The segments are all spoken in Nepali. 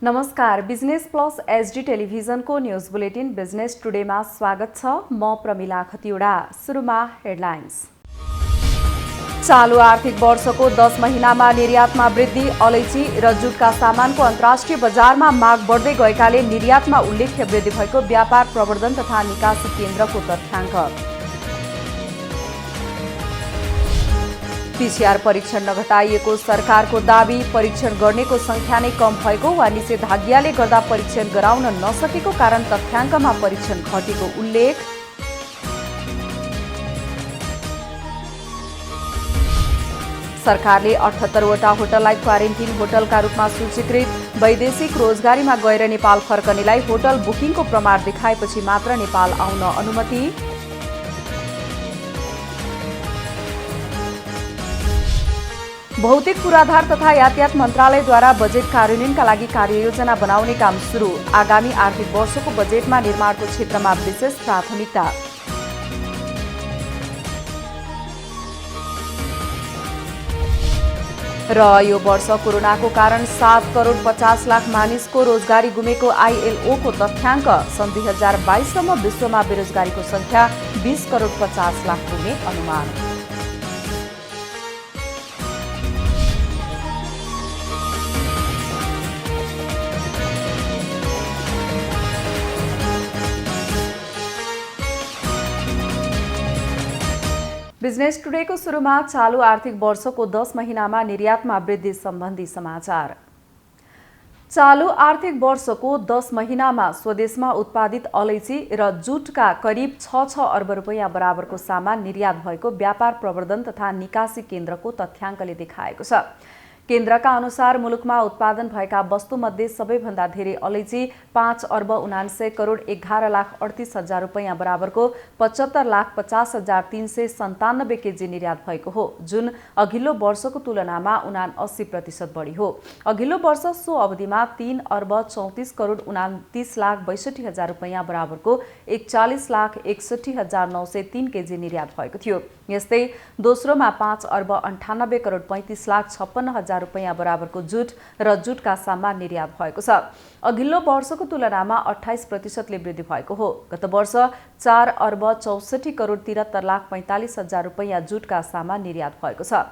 नमस्कार, बिजनेस प्लस एचडी टेलिभिजनको न्यूज बुलेटिन बिजनेस टुडेमा स्वागत छ। म प्रमिला खतिवडा। सुरुमा हेडलाइन्स। चालु आर्थिक वर्षको 10 महिनामा निर्यातमा वृद्धि। अलैँची र जुटका सामानको अन्तर्राष्ट्रिय बजारमा माग बढ्दै गएकाले निर्यातमा उल्लेख्य वृद्धि भएको व्यापार प्रवर्धन तथा निकासी केन्द्रको तथ्याङ्क। पीसीआर परीक्षण नघटाइएको सरकारको दाबी। परीक्षण गर्नेको संख्या नै कम भएको वा निषेधाज्ञाले गर्दा परीक्षण गराउन नसकेको कारण तथ्याङ्कमा परीक्षण घटेको उल्लेख। सरकारले 78 वटा होटललाई क्वारेन्टिन होटलका रूपमा सूचीकृत। वैदेशिक रोजगारीमा गएर नेपाल फर्कनेलाई होटल बुकिङको प्रमाण देखाएपछि मात्र नेपाल आउन अनुमति। भौतिक पूर्वाधार तथा यातायात मन्त्रालयद्वारा बजेट कार्यान्वयनका लागि कार्ययोजना बनाउने काम सुरु। आगामी आर्थिक वर्षको बजेटमा निर्माणको क्षेत्रमा विशेष प्राथमिकता। र यो वर्ष कोरोनाको कारण 7 करोड 50 लाख मानिसको रोजगारी गुमेको आईएलओको तथ्याङ्क। सन् 2022 सम्म विश्वमा बेरोजगारीको संख्या 20 करोड 50 लाख पुग्ने अनुमान। बिजनेस टुडेको सुरुमा चालु आर्थिक वर्षको 10 महिनामा निर्यातमा वृद्धि सम्बन्धी समाचार। चालु आर्थिक वर्षको 10 महिनामा स्वदेशमा उत्पादित अलैँची र जुटका करिब 6 अर्ब रुपैयाँ बराबरको सामान निर्यात भएको व्यापार प्रवर्धन तथा निकासी केन्द्रको तथ्याङ्कले देखाएको छ। केन्द्रका अनुसार मुलुकमा उत्पादन भएका वस्तुमध्ये सबैभन्दा धेरै अलैँची 5 अर्ब 79 करोड 11 लाख 38 हजार रुपैयाँ बराबरको 75 लाख 50 हजार 397 केजी निर्यात भएको हो, जुन अघिल्लो वर्षको तुलनामा 79% बढी हो। अघिल्लो वर्ष सो अवधिमा 3 अर्ब 34 करोड 29 लाख 62 हजार रुपैयाँ बराबरको 41 लाख 61 हजार 903 केजी निर्यात भएको थियो। यस्तै दोस्रोमा 5 अर्ब 98 करोड 35 लाख 56 हजार रुपैयाँ बराबरको जुट र जुटका सामान निर्यात भएको छ। अघिल्लो वर्षको तुलनामा 28%ले वृद्धि भएको हो। गत वर्ष 4 अर्ब 64 करोड 73 लाख 45 हजार रुपैयाँ जुटका सामान निर्यात भएको छ।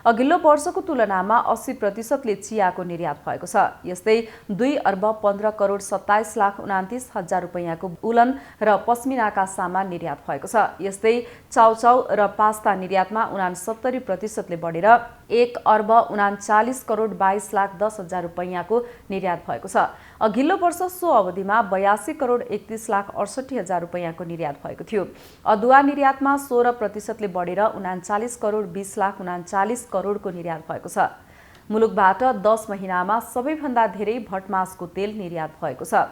अघिल्लो वर्षको तुलनामा 80%ले चियाको निर्यात भएको छ। यस्तै 2 अर्ब 15 करोड 27 लाख 29 हजार रुपैयाँको उलन र पस्मिनाका सामान निर्यात भएको छ। यस्तै चाउचाउ र पास्ता निर्यातमा 69%ले बढेर 1 अर्ब 39 करोड 22 लाख 10 हजार रुपैयाँको निर्यात भएको छ। अघिल्लो वर्ष सो अवधिमा 82 करोड 31 लाख 68 हजार रुपैयाँको निर्यात भएको थियो। अदुवा निर्यातमा 16%ले बढेर 39 करोड 20 लाख 39 करोडको निर्यात भएको छ। मुलुकबाट 10 महिनामा सबैभन्दा धेरै भटमासको तेल निर्यात भएको छ।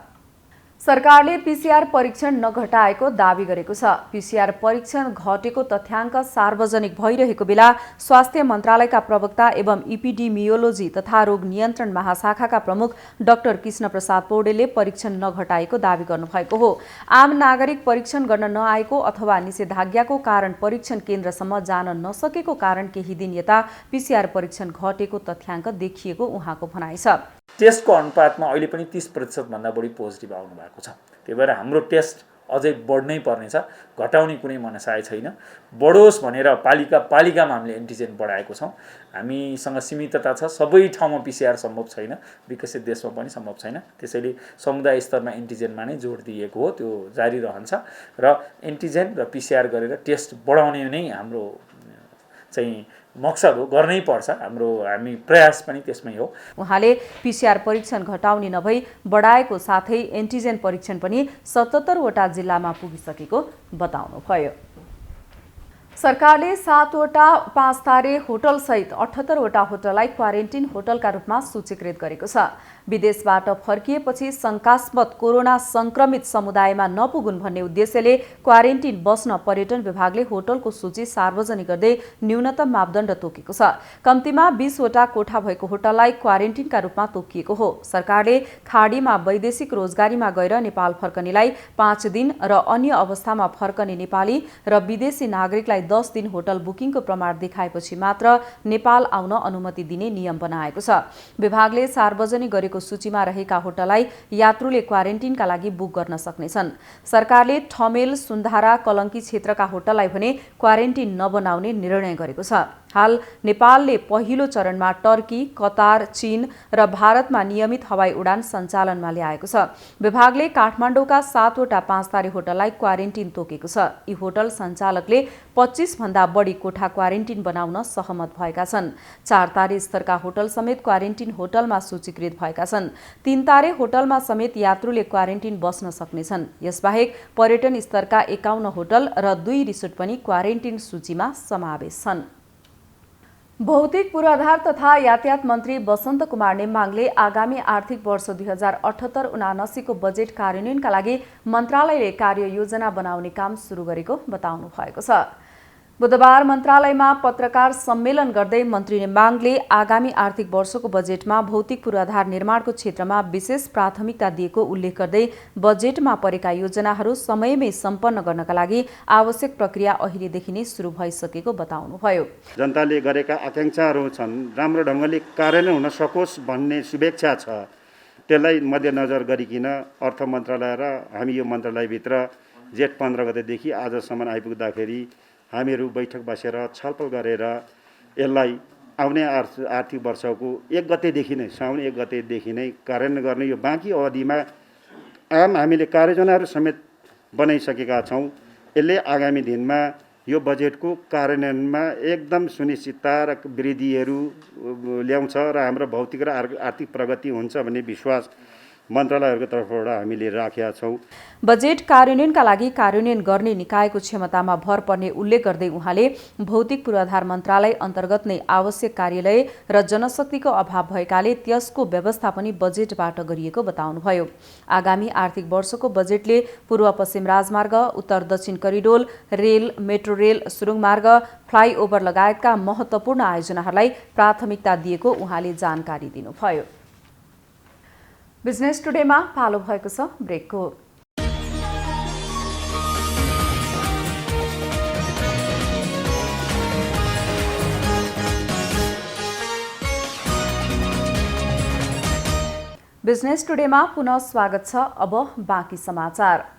सरकारले पीसीआर परीक्षण नघटाएको दावी गरेको छ। पीसीआर परीक्षण घटेको तथ्याङ्क सार्वजनिक भइरहेको बेला स्वास्थ्य मन्त्रालयका प्रवक्ता एवं इपिडेमियोलोजी तथा रोग नियन्त्रण महाशाखाका प्रमुख डाक्टर कृष्ण प्रसाद पौडेलले परीक्षण नघटाएको दावी गर्नुभएको हो। आम नागरिक परीक्षण गर्न नआएको अथवा निषेधाज्ञाको कारण परीक्षण केन्द्रसम्म जान नसकेको कारण केही दिन यता पीसीआर परीक्षण घटेको तथ्याङ्क देखिएको उहाँको भनाइ छ। टेस्टको अनुपातमा अहिले पनि 30% भन्दा बढी पोजिटिभ आउनु भएको छ। त्यही भएर हाम्रो टेस्ट अझै बढ्नै पर्नेछ, घटाउने कुनै मनसाय छैन। बढोस् भनेर पालिकामा हामीले एन्टिजेन बढाएको छौँ। हामीसँग सीमितता छ, सबै ठाउँमा पीसीआर सम्भव छैन, विकसित देशमा पनि सम्भव छैन। त्यसैले समुदाय स्तरमा एन्टिजेनमा नै जोड दिएको हो, त्यो जारी रहन्छ र एन्टिजेन र पीसीआर गरेर टेस्ट बढाउने नै हाम्रो चाहिँ मकसद हो, गर्नै पर्छ। हामी प्रयास पनि त्यसमै हो। उहाँले पीसीआर परीक्षण घटाउने नभई बढाएको साथै एन्टिजेन परीक्षण पनि 77 वटा जिल्लामा पुगिसकेको बताउनुभयो। सरकारले 7 वटा 5 तारे होटल सहित 78 वटा होटललाई क्वारेन्टिन होटलका रूपमा सूचीकृत गरेको छ। विदेशबाट फर्किएपछि शंकास्पद कोरोना संक्रमित समुदायमा नपुगुन् भन्ने उद्देश्यले क्वारेन्टिन बस्न पर्यटन विभागले होटलको सूची सार्वजनिक गर्दै न्यूनतम मापदण्ड तोकेको छ। कम्तीमा 20 वटा कोठा भएको होटललाई क्वारेन्टिनका रूपमा तोकिएको हो। सरकारले खाडीमा वैदेशिक रोजगारीमा गएर नेपाल फर्कनेलाई 5 दिन र अन्य अवस्थामा फर्कने नेपाली र विदेशी नागरिकलाई 10 दिन होटल बुकिङको प्रमाण देखाएपछि मात्र नेपाल आउन अनुमति दिने नियम बनाएको छ। विभागले सार्वजनिक गरेको मन्त्रालयको सूचीमा रहेका होटललाई यात्रुले क्वारेन्टिनका लागि बुक गर्न सक्नेछन्। सरकारले ठमेल, सुन्धारा, कलङ्की क्षेत्रका होटललाई भने क्वारेन्टिन नबनाउने निर्णय गरेको छ। हाल नेपालले पहिलो चरणमा टर्की, कतार, चीन र भारतमा नियमित हवाई उडान सञ्चालनमा ल्याएको छ। विभागले काठमाडौँका 7 वटा 5 तारे होटललाई क्वारेन्टिन तोकेको छ। यी होटल सञ्चालकले 25 भन्दा बढी कोठा क्वारेन्टिन बनाउन सहमत भएका छन्। 4 तारे स्तरका होटल समेत क्वारेन्टिन होटलमा सूचीकृत भएका छन्। 3 तारे होटलमा समेत यात्रुले क्वारेन्टिन बस्न सक्नेछन्। यसबाहेक पर्यटन स्तरका 51 होटल र 2 रिसोर्ट पनि क्वारेन्टिन सूचीमा समावेश छन्। भौतिक पूर्वाधार तथा यातायात मन्त्री बसन्त कुमार नेमाङले आगामी आर्थिक वर्ष 2078-79 को बजेट कार्यान्वयनका लागि मन्त्रालयले कार्ययोजना बनाउने काम सुरु गरेको बताउनु भएको छ। बुधबार मन्त्रालयमा पत्रकार सम्मेलन गर्दै मन्त्री नेमाङले आगामी आर्थिक वर्षको बजेटमा भौतिक पूर्वाधार निर्माणको क्षेत्रमा विशेष प्राथमिकता दिएको उल्लेख गर्दै बजेटमा परेका योजनाहरू समयमै सम्पन्न गर्नका लागि आवश्यक प्रक्रिया अहिलेदेखि नै सुरु भइसकेको बताउनुभयो। जनताले गरेका आकांक्षाहरू छन्, राम्रो ढङ्गले कार्यान्वयन हुन सकोस् भन्ने शुभेच्छा छ। त्यसलाई मध्यनजर गरिकन अर्थ मन्त्रालय र हामी यो मन्त्रालयभित्र जेठ 15 गतेदेखि आजसम्म आइपुग्दाखेरि हामीहरू बैठक बसेर छलफल गरेर यसलाई आउने आर्थिक वर्षको 1 गतेदेखि नै साउन 1 गतेदेखि नै कार्यान्वयन गर्ने यो बाँकी अवधिमा हामीले कार्ययोजनाहरू समेत बनाइसकेका छौँ। यसले आगामी दिनमा यो बजेटको कार्यान्वयनमा एकदम सुनिश्चितता र वृद्धिहरू ल्याउँछ र हाम्रो भौतिक र आर्थिक प्रगति हुन्छ भन्ने विश्वास मन्त्रालयहरूको तर्फबाट हामीले राखेका छौँ। बजेट कार्यान्वयनका लागि कार्यान्वयन गर्ने निकायको क्षमतामा भर पर्ने उल्लेख गर्दै उहाँले भौतिक पूर्वाधार मन्त्रालय अन्तर्गत नै आवश्यक कार्यालय र जनशक्तिको अभाव भएकाले त्यसको व्यवस्था पनि बजेटबाट गरिएको बताउनुभयो। आगामी आर्थिक वर्षको बजेटले पूर्व पश्चिम राजमार्ग, उत्तर दक्षिण करिडोर, रेल, मेट्रो रेल, सुरुङ मार्ग, फ्लाइओभर लगायतका महत्त्वपूर्ण आयोजनाहरूलाई प्राथमिकता दिएको उहाँले जानकारी दिनुभयो। बिजनेस टुडेमा पालो भएको छ ब्रेकको। बिजनेस टुडेमा पुनः स्वागत छ। अब बाँकी समाचार।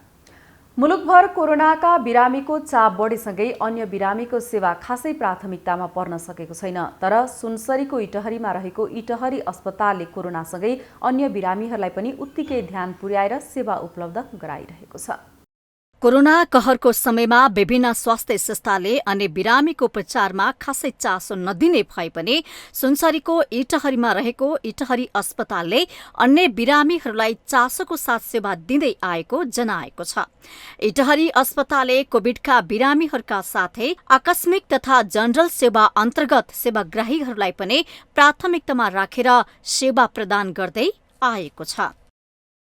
मुलुकभर कोरोनाका बिरामीको चाप बढेसँगै अन्य बिरामीको सेवा खासै प्राथमिकतामा पर्न सकेको छैन। तर सुनसरीको इटहरीमा रहेको इटहरी अस्पतालले कोरोनासँगै अन्य बिरामीहरूलाई पनि उत्तिकै ध्यान पुर्याएर सेवा उपलब्ध गराइरहेको छ। कोरोना कहरको समयमा विभिन्न स्वास्थ्य संस्थाले अन्य बिरामीको उपचारमा खासै चासो नदिने भए पनि सुनसरीको इटहरीमा रहेको इटहरी अस्पतालले अन्य बिरामीहरूलाई चासोको साथ सेवा दिँदै आएको जनाएको छ। इटहरी अस्पतालले कोविडका बिरामीहरूका साथै आकस्मिक तथा जनरल सेवा अन्तर्गत सेवाग्राहीहरूलाई पनि प्राथमिकतामा राखेर सेवा प्रदान गर्दै आएको छ।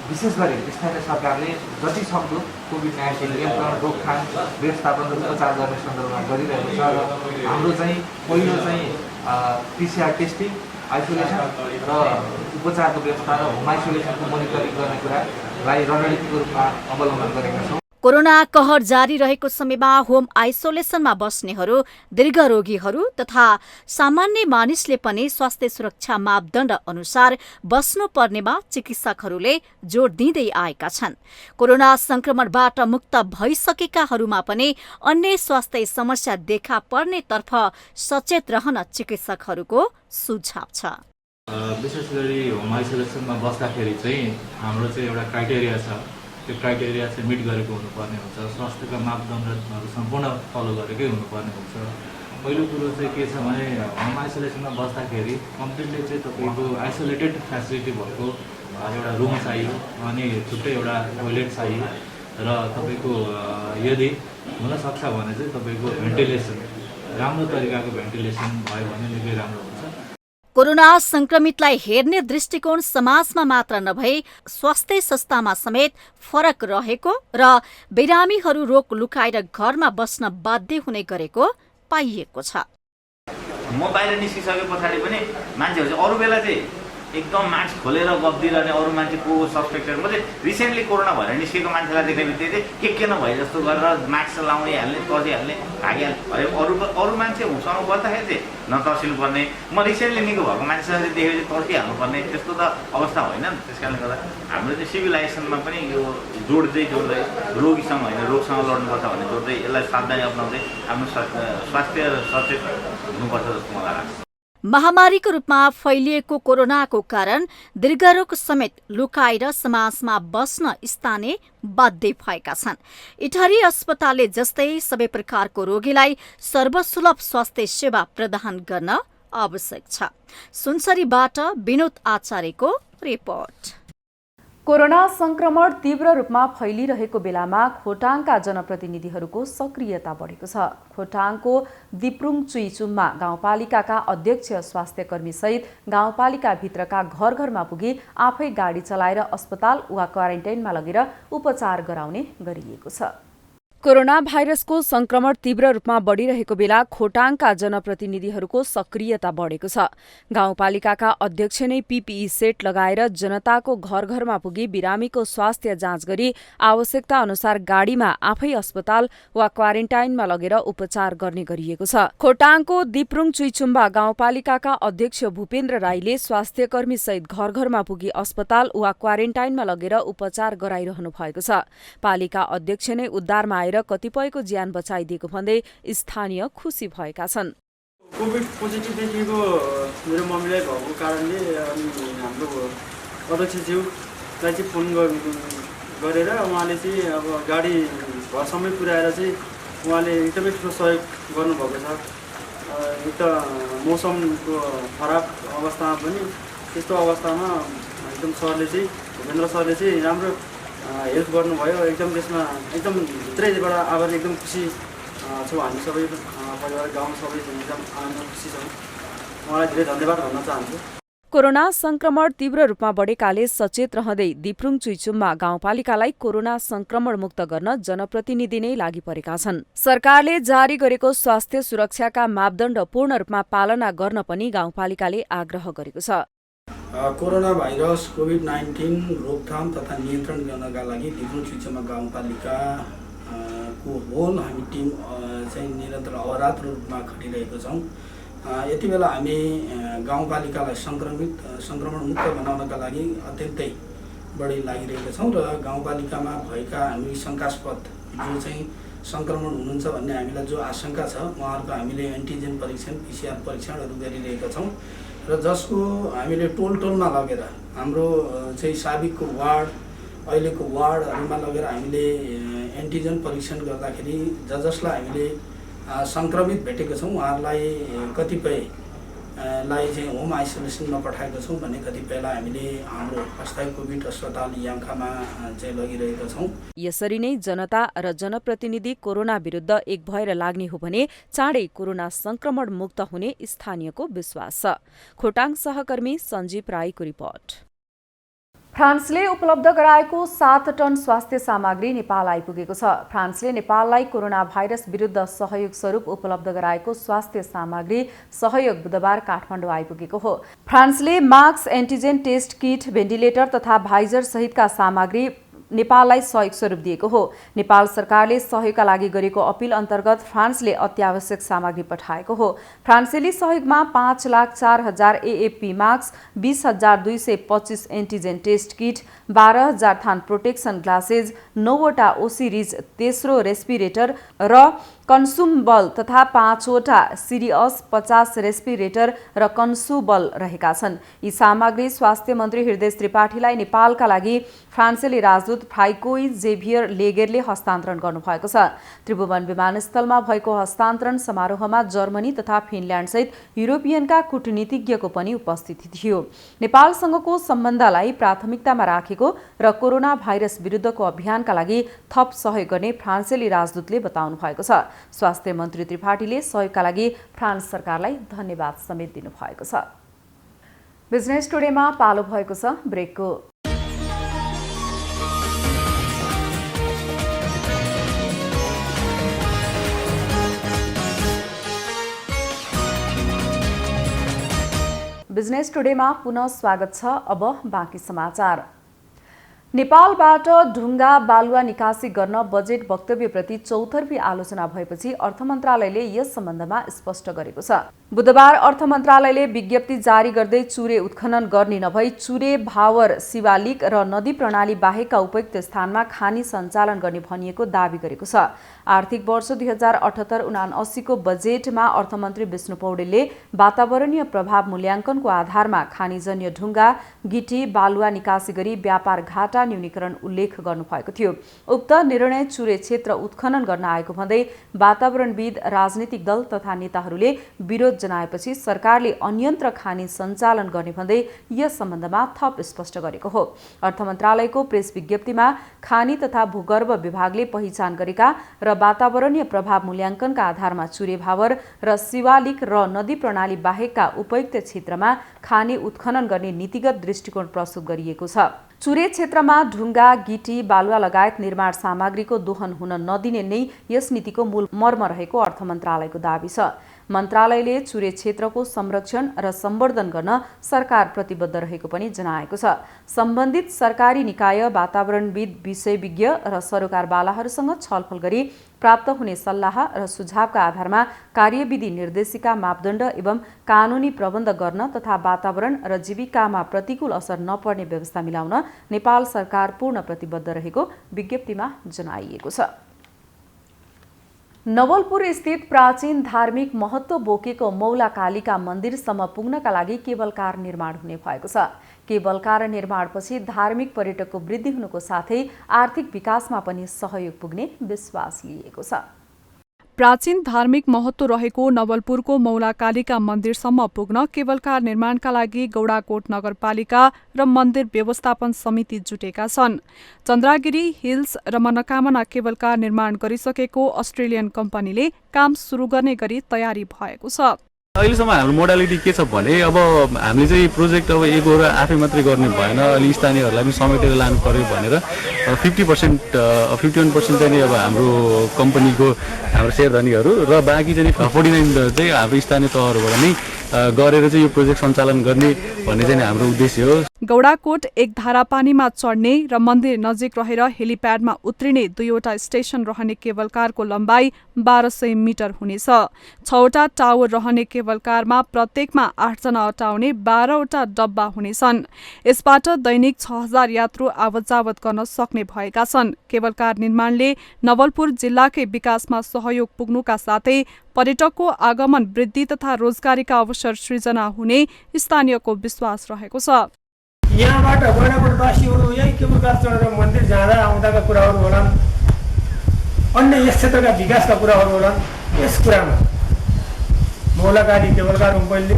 विशेष गरी स्थानीय सरकारले जति सक्दो कोभिड-19 नियन्त्रण, रोकथाम, व्यवस्थापन र उपचार गर्ने सन्दर्भमा गरिरहेको छ र हाम्रो चाहिँ पहिलो चाहिँ PCR टेस्टिङ, आइसोलेसन र उपचारको व्यवस्था र होम आइसोलेसनको मोनिटरिङ गर्ने कुरालाई रणनीतिको रूपमा अवलम्बन गरेका छौँ। कोरोना कहर जारी रहेको समयमा होम आइसोलेसनमा बस्नेहरू, दीर्घरोगीहरू तथा सामान्य मानिसले पनि स्वास्थ्य सुरक्षा मापदण्ड अनुसार बस्नुपर्नेमा चिकित्सकहरूले जोड दिँदै आएका छन्। कोरोना संक्रमणबाट मुक्त भइसकेकाहरूमा पनि अन्य स्वास्थ्य समस्या देखा पर्नेतर्फ सचेत रहन चिकित्सकहरूको सुझाव छ। विशेष गरी होम आइसोलेसनमा बस्दाखेरि चाहिँ हाम्रो चाहिँ एउटा क्राइटेरिया छ। त्यो क्राइटेरिया चाहिँ मिट गरेको हुनुपर्ने हुन्छ। स्वास्थ्यका मापदण्डहरू सम्पूर्ण फलो गरेकै हुनुपर्ने हुन्छ। पहिलो कुरो चाहिँ के छ भने होम आइसोलेसनमा बस्दाखेरि कम्प्लिटली चाहिँ तपाईँको आइसोलेटेड फेसिलिटी भएको एउटा रुम चाहियो, अनि छुट्टै एउटा टोइलेट चाहियो र तपाईँको यदि हुनसक्छ भने चाहिँ तपाईँको भेन्टिलेसन, राम्रो तरिकाको भेन्टिलेसन भयो भने निकै राम्रो हुन्छ। कोरोना संक्रमितलाई हेर्ने दृष्टिकोण समाजमा मात्र नभई स्वास्थ्य संस्थामा समेत फरक रहेको र बिरामीहरू रोग लुकाएर घरमा बस्न बाध्य हुने गरेको पाइएको छ। म बाहिर निस्किसके पछाडि पनि मान्छेहरू चाहिँ अरू बेला चाहिँ एकदम मास्क खोलेर गफ दिइरहने, अरू मान्छे को सस्पेक्टेड, म चाहिँ रिसेन्टली कोरोना भएर निस्केको मान्छेलाई देख्ने बित्तिकै चाहिँ के नभए जस्तो गरेर मास्क लाउने हाल्ने, तर्सिहाल्ने, भागिहाल्ने, अरू मान्छे उसँग बस्दाखेरि चाहिँ नतर्सिनुपर्ने, म रिसेन्टली निको भएको मान्छेसँग चाहिँ देखेपछि तर्सिहाल्नुपर्ने त्यस्तो त अवस्था होइन नि। त्यस कारणले गर्दा हाम्रो चाहिँ सिभिलाइजेसनमा पनि यो जोड्दै रोगीसँग होइन रोगसँग लड्नुपर्छ भन्ने जोड्दै यसलाई सावधानी अपनाउँदै आफ्नो स्वास्थ्य सचेत हुनुपर्छ जस्तो मलाई लाग्छ। महामारीको रूपमा फैलिएको कोरोनाको कारण दीर्घरोग समेत लुकाएर समाजमा बस्न स्थानीय बाध्य भएका छन्। इटहरी अस्पतालले जस्तै सबै प्रकारको रोगीलाई सर्वसुलभ स्वास्थ्य सेवा प्रदान गर्न आवश्यक छ। सुनसरीबाट विनोद आचार्यको रिपोर्ट। कोरोना संक्रमण तीव्र रूपमा फैलिरहेको बेलामा खोटाङका जनप्रतिनिधिहरूको सक्रियता बढेको छ। खोटाङको दिप्रुङ चुइचुममा गाउँपालिकाका अध्यक्ष स्वास्थ्यकर्मी सहित गाउँपालिकाभित्रका घर घरमा पुगी आफै गाडी चलाएर अस्पताल वा क्वारेन्टाइनमा लगेर उपचार गराउने गरिएको छ। कोरोना भाइरसको संक्रमण तीव्र रूपमा बढ़िरहेको बेला खोटाङका जनप्रतिनिधिहरूको सक्रियता बढेको छ। गाउँपालिकाका अध्यक्ष नै पीपीई सेट लगाएर जनताको घर घरमा पुगी बिरामीको स्वास्थ्य जाँच गरी आवश्यकता अनुसार गाडीमा आफै अस्पताल वा क्वारेन्टाइनमा लगेर उपचार गर्ने गरिएको छ। खोटाङको दिप्रुङ चुइचुम्बा गाउँपालिकाका अध्यक्ष भूपेन्द्र राईले स्वास्थ्यकर्मी सहित घर घरमा पुगी अस्पताल वा क्वारेन्टाइनमा लगेर उपचार गराइरहनु भएको छ। पालिका अध्यक्ष नै उद्धारमा आएर कतिपयको ज्यान बचाइदिएको भन्दै स्थानीय खुसी भएका छन्। कोभिड पोजिटिभ देखिएको मेरो मम्मीलाई भएको कारणले अनि हाम्रो अध्यक्षज्यूलाई चाहिँ फोन गरेर उहाँले चाहिँ अब गाडी घरसम्मै पुर्याएर चाहिँ उहाँले एकदमै ठुलो सहयोग गर्नुभएको छ। एक त मौसमको खराब अवस्थामा पनि त्यस्तो अवस्थामा एकदम सरले चाहिँ भूपेन्द्र सरले चाहिँ राम्रो हेल्प गर्नुभयो। एकदम त्यसमा एकदम भित्रैबाट आभार, एकदम खुसी छौँ हामी सबै परिवार गाउँ सबै एकदम खुसी छौँ। उहाँलाई धेरै धन्यवाद भन्न चाहन्छु। कोरोना संक्रमण तीव्र रूपमा बढेकाले सचेत रहँदै दिप्रुङ चुइचुममा गाउँपालिकालाई कोरोना संक्रमण मुक्त गर्न जनप्रतिनिधि नै लागि परेका छन्। सरकारले जारी गरेको स्वास्थ्य सुरक्षाका मापदण्ड पूर्ण रूपमा पालना गर्न पनि गाउँपालिकाले आग्रह गरेको छ। कोरोना भाइरस कोभिड-19 रोकथाम तथा नियन्त्रण गर्नका लागि दिप्रुङ चुइचुम्बा गाउँपालिका को होल हामी टिम चाहिँ निरन्तर अहोरात्र रूपमा खटिरहेको छौँ। यति बेला हामी गाउँपालिकालाई सङ्क्रमण मुक्त बनाउनका लागि अत्यन्तै बढी लागिरहेका छौँ र गाउँपालिकामा भएका हामी शङ्कास्पद जो चाहिँ सङ्क्रमण हुनुहुन्छ भन्ने हामीलाई जो आशंका छ उहाँहरूको हामीले एन्टिजेन परीक्षण PCR परीक्षणहरू गरिरहेका छौँ र जसको हामीले टोलमा लगेर हाम्रो चाहिँ साबिकको वार्ड अहिलेको वार्डहरूमा लगेर हामीले एन्टिजेन परीक्षण गर्दाखेरि जसलाई हामीले सङ्क्रमित भेटेको छौँ उहाँहरूलाई कतिपयलाई चाहिँ होम आइसोलेसनमा पठाएका छौँ भने कतिपयलाई हामीले हाम्रो अस्थायी कोभिड अस्पताल याङ्खामा चाहिँ लगिरहेका छौँ। यसरी नै जनता र जनप्रतिनिधि कोरोना विरुद्ध एक भएर लाग्ने हो भने चाँडै कोरोना संक्रमण मुक्त हुने स्थानीयको विश्वास छ। खोटाङ सहकर्मी सञ्जीव राईको रिपोर्ट। फ्रान्सले उपलब्ध गराएको 7 टन स्वास्थ्य सामग्री नेपाल आइपुगेको छ। फ्रान्सले नेपाललाई कोरोना भाइरस विरुद्ध सहयोग स्वरूप उपलब्ध गराएको स्वास्थ्य सामग्री सहयोग बुधबार काठमाडौँ आइपुगेको हो। फ्रान्सले मास्क, एन्टिजेन टेस्ट किट, भेन्टिलेटर तथा भाइजर सहितका सामग्री नेपाललाई सहयोग स्वरूप दिएको हो। नेपाल सरकारले सहयोगका लागि गरेको अपिल अन्तर्गत फ्रान्सले अत्यावश्यक सामग्री पठाएको हो। फ्रान्सेली सहयोगमा 5,04,000 AFP मास्क, 20,225 एन्टिजेन टेस्ट किट, 12,000 थान प्रोटेक्सन ग्लासेज, 9वटा ओसिरिज, तेस्रो रेस्पिरेटर र कन्सुमेबल तथा 5वटा सिरियस 50 रेस्पिरेटर र कन्सुमेबल रहेका छन्। यी सामग्री स्वास्थ्य मन्त्री हृदय त्रिपाठीलाई नेपालका लागि फ्रान्सेली राजदूत फ्राइकोई जेभियर लेगेरले हस्तान्तरण गर्नुभएको छ। त्रिभुवन विमानस्थलमा भएको हस्तान्तरण समारोहमा जर्मनी तथा फिनल्यान्डसहित युरोपियनका कूटनीतिज्ञको पनि उपस्थिति थियो। नेपालसँगको सम्बन्धलाई प्राथमिकतामा राखेको र कोरोना भाइरस विरुद्धको अभियानका लागि थप सहयोग गर्ने फ्रान्सेली राजदूतले बताउनु भएको छ। स्वास्थ्य मन्त्री त्रिपाठीले सहयोगका लागि फ्रान्स सरकारलाई धन्यवाद समेत दिनुभएको छ। बिजनेस टुडेमा पालो भएको छ ब्रेकको। बिजनेस टुडेमा पुनः स्वागत छ। अब बाँकी समाचार। नेपालबाट ढुङ्गा बालुवा निकासी गर्न बजेट वक्तव्यप्रति चौतर्फी आलोचना भएपछि अर्थ मन्त्रालयले यस सम्बन्धमा स्पष्ट गरेको छ। बुधबार अर्थ मन्त्रालयले विज्ञप्ति जारी गर्दै चुरे उत्खनन गर्ने नभई चुरे, भावर, शिवालिक र नदी प्रणाली बाहेकका उपयुक्त स्थानमा खानी सञ्चालन गर्ने भनिएको दावी गरेको छ। आर्थिक वर्ष 2078-79 को बजेटमा अर्थमन्त्री विष्णु पौडेलले वातावरणीय प्रभाव मूल्याङ्कनको आधारमा खानीजन्य ढुङ्गा, गिटी, बालुवा निकासी गरी व्यापार घाटा न्यूनीकरण उल्लेख गर्नुभएको थियो। उक्त निर्णय चुरे क्षेत्र उत्खनन गर्न आएको भन्दै वातावरणविद, राजनीतिक दल तथा नेताहरूले विरोध जनाएपछि सरकारले अन्यन्त्र खानी सञ्चालन गर्ने भन्दै यस सम्बन्धमा थप स्पष्ट गरेको हो। अर्थ मन्त्रालयको प्रेस विज्ञप्तिमा खानी तथा भूगर्भ विभागले पहिचान गरेका र वातावरणीय प्रभाव मूल्याङ्कनका आधारमा चुरे, भावर र शिवालिक र नदी प्रणाली बाहेकका उपयुक्त क्षेत्रमा खानी उत्खनन गर्ने नीतिगत दृष्टिकोण प्रस्तुत गरिएको छ। चुरे क्षेत्रमा ढुङ्गा, गिटी, बालुवा लगायत निर्माण सामग्रीको दोहन हुन नदिने नै यस नीतिको मूल मर्म रहेको अर्थ मन्त्रालयको दावी छ। मन्त्रालयले चुरे क्षेत्रको संरक्षण र सम्वर्धन गर्न सरकार प्रतिबद्ध रहेको पनि जनाएको छ। सम्बन्धित सरकारी निकाय, वातावरणविद, विषयविज्ञ र सरोकारवालाहरूसँग छलफल गरी प्राप्त हुने सल्लाह र सुझावका आधारमा कार्यविधि निर्देशिका, मापदण्ड एवं कानुनी प्रबन्ध गर्न तथा वातावरण र जीविकामा प्रतिकूल असर नपर्ने व्यवस्था मिलाउन नेपाल सरकार पूर्ण प्रतिबद्ध रहेको विज्ञप्तिमा जनाइएको छ। नवलपुर स्थित प्राचीन धार्मिक महत्त्व बोकेको मौला कालिका मन्दिरसम्म पुग्नका लागि केबल कार निर्माण हुने भएको छ। केबल कार निर्माणपछि धार्मिक पर्यटकको वृद्धि हुनुको साथै आर्थिक विकासमा पनि सहयोग पुग्ने विश्वास लिएको छ। प्राचीन धार्मिक महत्त्व रहेको नवलपुरको मौला कालिका मन्दिरसम्म पुग्न केबल कार निर्माणका लागि गौडाकोट नगरपालिका र मन्दिर व्यवस्थापन समिति जुटेका छन्। चन्द्रागिरी हिल्स र मनोकामना केबल कार निर्माण गरिसकेको अस्ट्रेलियन कम्पनीले काम सुरु गर्ने गरी तयारी भएको छ। अहिलेसम्म हाम्रो मोडालिटी के छ भने अब हामीले चाहिँ प्रोजेक्ट अब एक गएर आफै मात्रै गर्ने भएन, अलि स्थानीयहरूलाई पनि समेटेर लानु पर्यो भनेर 51% चाहिँ अब हाम्रो कम्पनीको हाम्रो शेयरधनीहरू र बाँकी चाहिँ 49 चाहिँ हाम्रो स्थानीय तहहरूबाट नै गरेर चाहिँ यो प्रोजेक्ट सञ्चालन गर्ने भन्ने चाहिँ हाम्रो उद्देश्य हो। गौडाकोट एक धारा पानीमा चढ्ने र मन्दिर नजिक रहेर हेलिप्याडमा उत्रिने 2वटा स्टेशन रहने केबल कारको लम्बाइ 1200 मिटर हुनेछ। 6वटा टावर रहने केबल कारमा प्रत्येकमा 8 जना अटाउने 12वटा डब्बा हुनेछन्। यसबाट दैनिक 6000 यात्रु आवत जावत गर्न सक्ने भएका छन्। केबल कार निर्माणले नवलपुर जिल्लाकै विकासमा सहयोग पुग्नुका साथै पर्यटकको आगमन वृद्धि तथा रोजगारीका अवसर सृजना हुने स्थानीयको विश्वास रहेको छ। यहाँबाट गैंडाकोटवासीहरू यही केबल कार चढेर मन्दिर जाँदा आउँदाका कुराहरू होलान्, अन्य यस क्षेत्रका विकासका कुराहरू होलान्। यस कुरामा मौलाकाली केबल कार कम्पनीले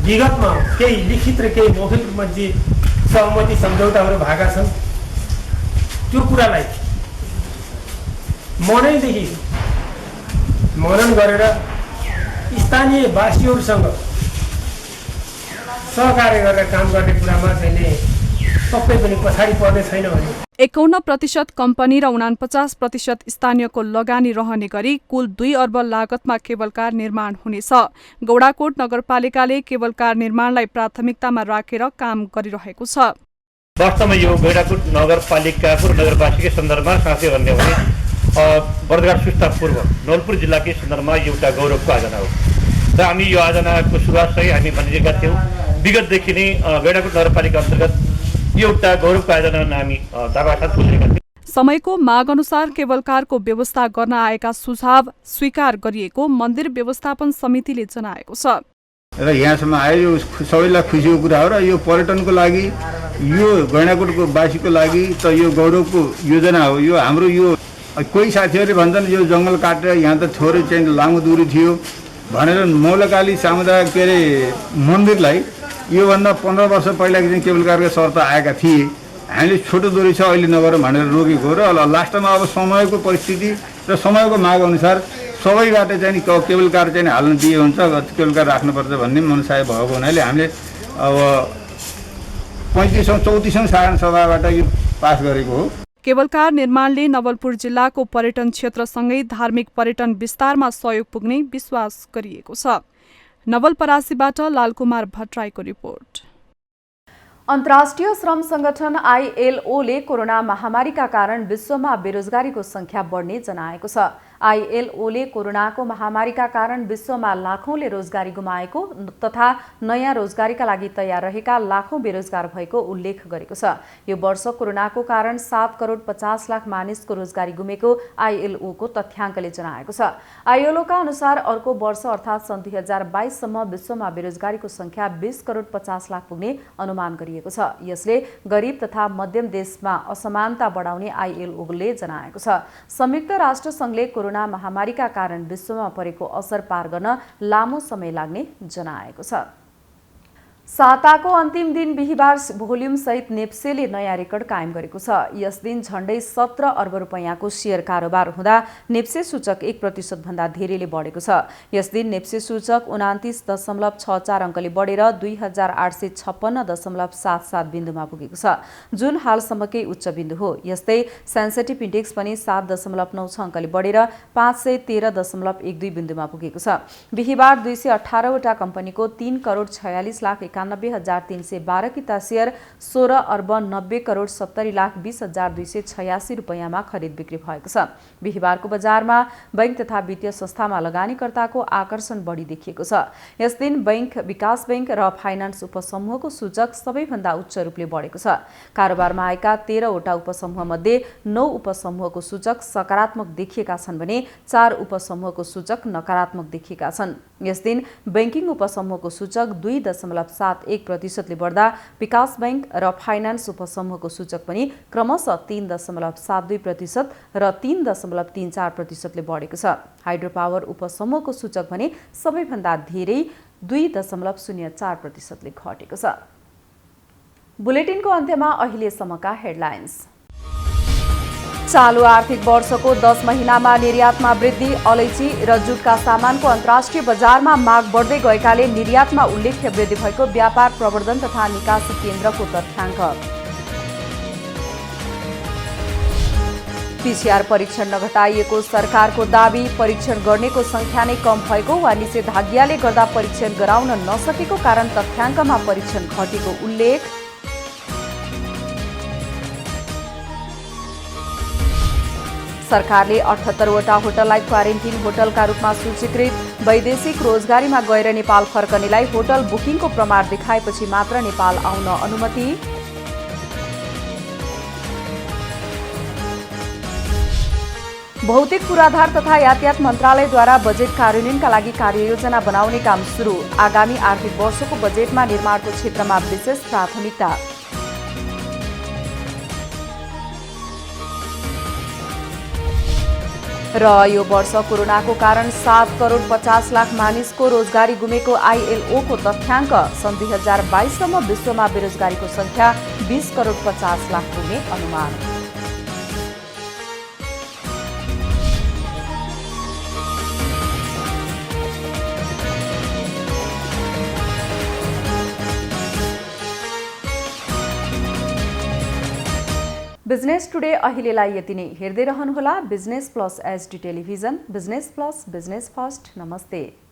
विगतमा केही लिखित र केही मौखिक रूपमा जे सहमति सम्झौताहरू भएका छन् त्यो कुरालाई मनैदेखि मनन गरेर स्थानीय वासीहरूसँग सहकार्य गरेर काम गर्ने कुरामा चाहिँ सबै पनि पछाडि पर्ने छैन भने 51% कम्पनी र 49% स्थानीयको लगानी रहने गरी कुल 2 अर्ब लागतमा केबल कार निर्माण हुनेछ। गौडाकोट नगरपालिकाले केबल कार निर्माणलाई प्राथमिकतामा राखेर काम गरिरहेको छ। वास्तवमा यो गैंडाकोट नगरपालिकाको नगरवासीकै सन्दर्भमा साँच्चै भन्ने हो भने वर्षगाँठ सुस्ता पूर्व नवलपुर जिल्लाकै सन्दर्भमा एउटा गौरवको आयोजना हो र हामी यो आयोजनाको सुरुवात चाहिँ हामी भनिरहेका थियौँ। विगतदेखि नै गैंडाकोट नगरपालिका अन्तर्गत एउटा गौरवको आयोजना हामी दावासाथ सोचेका थियौँ। समयको माग अनुसार केबल कारको व्यवस्था गर्न आएका सुझाव स्वीकार गरिएको मन्दिर व्यवस्थापन समितिले जनाएको छ। र यहाँसम्म आयो यो सबैलाई खुसीको कुरा हो र यो पर्यटनको लागि, यो गैंडाकोटको वासीको लागि त यो गौरवको योजना हो। यो हाम्रो यो कोही साथीहरूले भन्छन् यो जङ्गल काटेर यहाँ त थोरै चाहिँ लामो दूरी थियो भनेर मौलाकाली सामुदायिक के अरे मन्दिरलाई योभन्दा 15 वर्ष पहिलाको चाहिँ केबल कारका शर्त आएका थिए। हामीले छोटो दूरी छ अहिले नगर भनेर रोकेको र लास्टमा अब समयको परिस्थिति र समयको माग अनुसार सबैबाट चाहिँ केबल कार चाहिँ हाल्न दिए हुन्छ, केबल कार राख्नुपर्छ भन्ने मनसाय भएको हुनाले हामीले अब 35औं साधारण सभाबाट यो पास गरेको हो। केबल कार निर्माणले नवलपुर जिल्लाको पर्यटन क्षेत्रसँगै धार्मिक पर्यटन विस्तारमा सहयोग पुग्ने विश्वास गरिएको छ। नवलपरासीबाट लालकुमार भट्टराईको रिपोर्ट। अन्तर्राष्ट्रिय श्रम संगठन ILOले कोरोना महामारीका कारण विश्वमा बेरोजगारीको संख्या बढ्ने जनाएको छ। ILOले कोरोनाको महामारीका कारण विश्वमा लाखौंले रोजगारी गुमाएको तथा नयाँ रोजगारीका लागि तयार रहेका लाखौं बेरोजगार भएको उल्लेख गरेको छ। यो वर्ष कोरोनाको कारण 7 करोड 50 लाख मानिसको रोजगारी गुमेको ILOको तथ्याङ्कले जनाएको छ। ILOका अनुसार अर्को वर्ष अर्थात् सन् 2022 सम्म विश्वमा बेरोजगारीको संख्या 20 करोड 50 लाख पुग्ने अनुमान गरिएको छ। यसले गरिब तथा मध्यम देशमा असमानता बढाउने ILOले जनाएको छ। संयुक्त राष्ट्र संघले कोरोना महामारीका कारण विश्वमा परेको असर पार गर्न लामो समय लाग्ने जनाएको छ। साताको अन्तिम दिन बिहीबार भोल्युम सहित नेप्सेले नयाँ रेकर्ड कायम गरेको छ। यस दिन झण्डै 17 अर्ब रुपैयाँको शेयर कारोबार हुँदा नेप्से सूचक 1% भन्दा धेरैले बढेको छ। यस दिन नेप्से सूचक 29.64 अङ्कले बढेर 2856.77 बिन्दुमा पुगेको छ, जुन हालसम्मकै उच्च बिन्दु हो। यस्तै सेन्सेटिभ इन्डेक्स पनि 7.96 अङ्कले बढेर 513.12 बिन्दुमा पुगेको छ। बिहीबार 218 वटा कम्पनीको 3 करोड 46 लाख 91,312 किता शेयर 16 अर्ब 90 करोड 70 लाख 20,286 रुपैयाँमा खरिद बिक्री भएको छ। बिहीबारको बजारमा बैंक तथा वित्तीय संस्थामा लगानीकर्ताको आकर्षण बढी देखिएको छ। यस दिन बैंक, विकास बैंक र फाइनान्स उपसमूहको सूचक सबैभन्दा उच्च रूपले बढेको छ। कारोबारमा आएका 13 वटा उपसमूहमध्ये 9 उपसमूहको सूचक सकारात्मक देखिएका छन् भने 4 उपसमूहको सूचक नकारात्मक देखिएका छन्। यस दिन बैंकिङ उपसमूहको सूचक 2.71% ले बढ्दा विकास बैंक र फाइनान्स उपसमूहको सूचक पनि क्रमशः 3.72% र 3.34% ले बढेको छ। हाइड्रो पावर उपसमूहको सूचक भने सबैभन्दा धेरै 2.04% ले घटेको छ। बुलेटिनको अन्त्यमा अहिलेसम्मका हेडलाइन्स। चालु आर्थिक वर्षको 10 महिनामा निर्यातमा वृद्धि, अलैँची र जुटका सामानको अन्तर्राष्ट्रिय बजारमा माग बढ्दै गएकाले निर्यातमा उल्लेख्य वृद्धि भएको व्यापार प्रवर्धन तथा निकासी केन्द्रको तथ्याङ्क। PCR परीक्षण नघटाइएको सरकारको दाबी, परीक्षण गर्नेको संख्या नै कम भएको वा निषेधाज्ञाले गर्दा परीक्षण गराउन नसकेको कारण तथ्याङ्कमा परीक्षण घटेको उल्लेख। सरकारले 78 वटा होटललाई क्वारेन्टिन होटलका रूपमा सूचीकृत, वैदेशिक रोजगारीमा गएर नेपाल फर्कनेलाई होटल बुकिङको प्रमाण देखाएपछि मात्र नेपाल आउन अनुमति। भौतिक पूर्वाधार तथा यातायात मन्त्रालयद्वारा बजेट कार्यान्वयनका लागि कार्ययोजना बनाउने काम सुरु, आगामी आर्थिक वर्षको बजेटमा निर्माणको क्षेत्रमा विशेष प्राथमिकता। र यो वर्ष कोरोनाको कारण 7 करोड 50 लाख मानिसको रोजगारी गुमेको ILOको तथ्याङ्क। सन् 2022 सम्म विश्वमा बेरोजगारीको संख्या 20 करोड 50 लाख पुग्ने अनुमान। बिजनेस टुडे अहिलेलाई यति नै। हेर्दै रहनुहोला business plus HD television. Business plus, business first. नमस्ते।